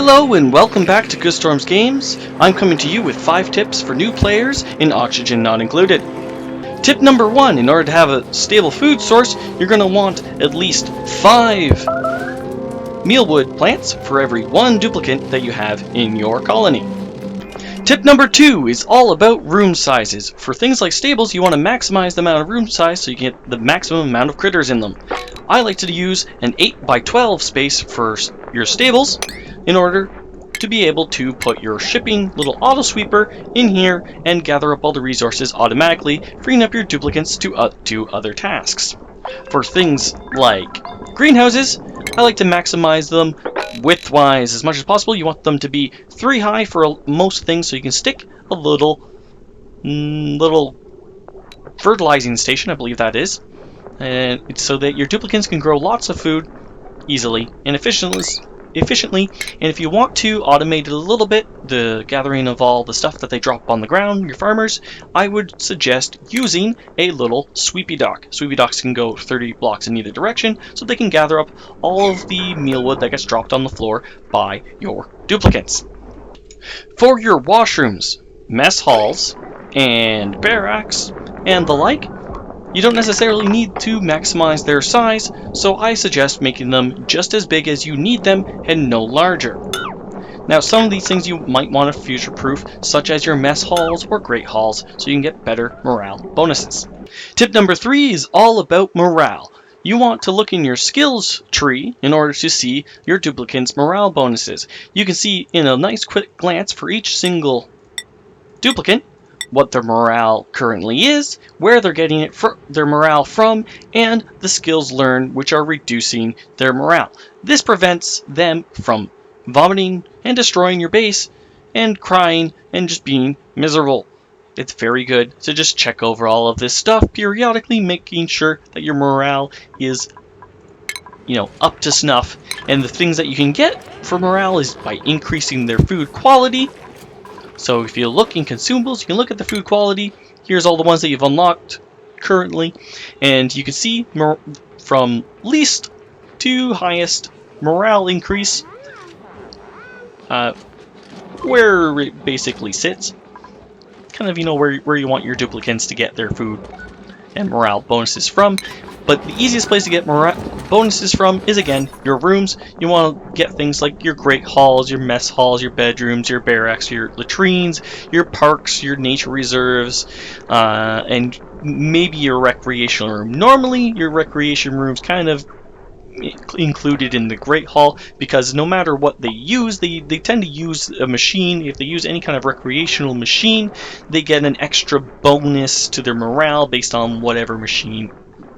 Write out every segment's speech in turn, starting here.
Hello and welcome back to Good Storms Games. I'm coming to you with 5 tips for new players in Oxygen Not Included. Tip number 1, in order to have a stable food source, you're going to want at least 5 mealwood plants for every 1 duplicate that you have in your colony. Tip number 2 is all about room sizes. For things like stables, you want to maximize the amount of room size so you can get the maximum amount of critters in them. I like to use an 8 by 12 space for your stables in order to be able to put your shipping little auto sweeper in here and gather up all the resources automatically, freeing up your duplicates to do other tasks. For things like greenhouses, I like to maximize them width-wise as much as possible. You want them to be 3 high for most things so you can stick a little fertilizing station, I believe that is, and so that your duplicates can grow lots of food easily and efficiently. And if you want to automate it a little bit, the gathering of all the stuff that they drop on the ground, your farmers, I would suggest using a little sweepy dock. Sweepy docks can go 30 blocks in either direction, so they can gather up all of the mealwood that gets dropped on the floor by your duplicates. For your washrooms, mess halls, and barracks, and the like, you don't necessarily need to maximize their size, so I suggest making them just as big as you need them and no larger. Now, some of these things you might want to future-proof, such as your mess halls or great halls, so you can get better morale bonuses. Tip number 3 is all about morale. You want to look in your skills tree in order to see your duplicates' morale bonuses. You can see in a nice quick glance for each single duplicate what their morale currently is, where they're getting their morale from, and the skills learned which are reducing their morale. This prevents them from vomiting and destroying your base and crying and just being miserable. It's very good to just check over all of this stuff periodically, making sure that your morale is up to snuff. And the things that you can get for morale is by increasing their food quality. So if you look in Consumables, you can look at the food quality. Here's all the ones that you've unlocked currently. And you can see from least to highest morale increase where it basically sits. Kind of, where you want your duplicates to get their food and morale bonuses from. But the easiest place to get bonuses from is, again, your rooms. You want to get things like your great halls, your mess halls, your bedrooms, your barracks, your latrines, your parks, your nature reserves, and maybe your recreational room. Normally, your recreation room's kind of included in the great hall, because no matter what they use, they tend to use a machine. If they use any kind of recreational machine, they get an extra bonus to their morale based on whatever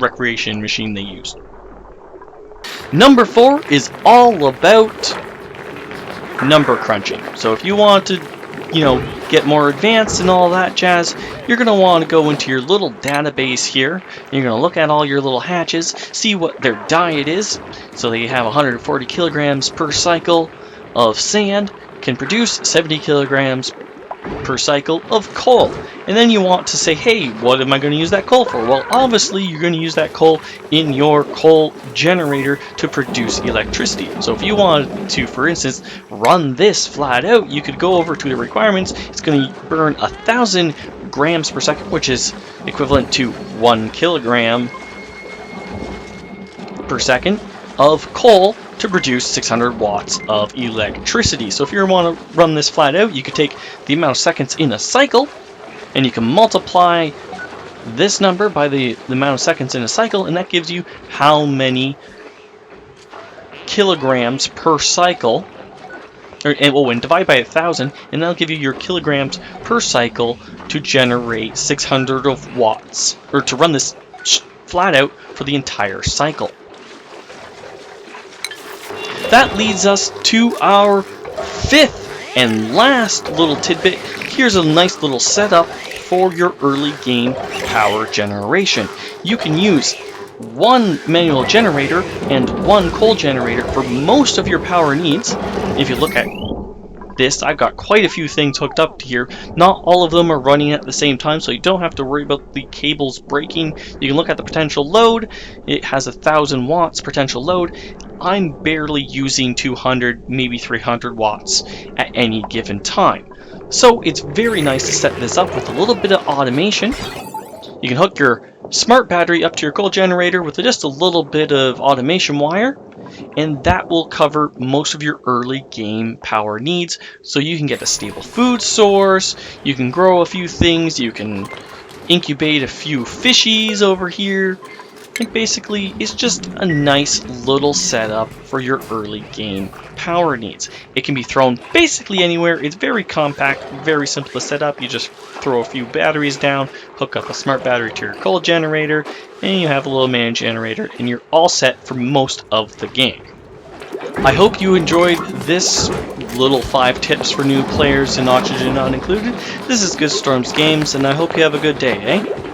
recreation machine they use. Number 4 is all about number crunching. So if you want to get more advanced and all that jazz, you're going to want to go into your little database here. You're going to look at all your little hatches, see what their diet is. So they have 140 kilograms per cycle of sand, can produce 70 kilograms per cycle of coal. And then you want to say, hey, what am I going to use that coal for? Well, obviously you're going to use that coal in your coal generator to produce electricity. So if you wanted to, for instance, run this flat out, you could go over to the requirements. It's going to burn 1,000 grams per second, which is equivalent to 1 kilogram per second of coal to produce 600 watts of electricity. So if you want to run this flat out, you could take the amount of seconds in a cycle, and you can multiply this number by the amount of seconds in a cycle, and that gives you how many kilograms per cycle, and divide by 1,000, and that'll give you your kilograms per cycle to generate 600 of watts, or to run this flat out for the entire cycle. That leads us to our 5th and last little tidbit. Here's a nice little setup for your early game power generation. You can use 1 manual generator and 1 coal generator for most of your power needs. If you look at this, I've got quite a few things hooked up to here. Not all of them are running at the same time, so you don't have to worry about the cables breaking. You can look at the potential load. It has 1,000 watts potential load. I'm barely using 200, maybe 300 watts at any given time. So it's very nice to set this up with a little bit of automation. You can hook your smart battery up to your coal generator with just a little bit of automation wire, and that will cover most of your early game power needs. So you can get a stable food source, you can grow a few things, you can incubate a few fishies over here. And basically, it's just a nice little setup for your early game power needs. It can be thrown basically anywhere. It's very compact, very simple to set up. You just throw a few batteries down, hook up a smart battery to your coal generator, and you have a little man generator, and you're all set for most of the game. I hope you enjoyed this little 5 tips for new players and oxygen not included. This is Good Storms Games, and I hope you have a good day, eh?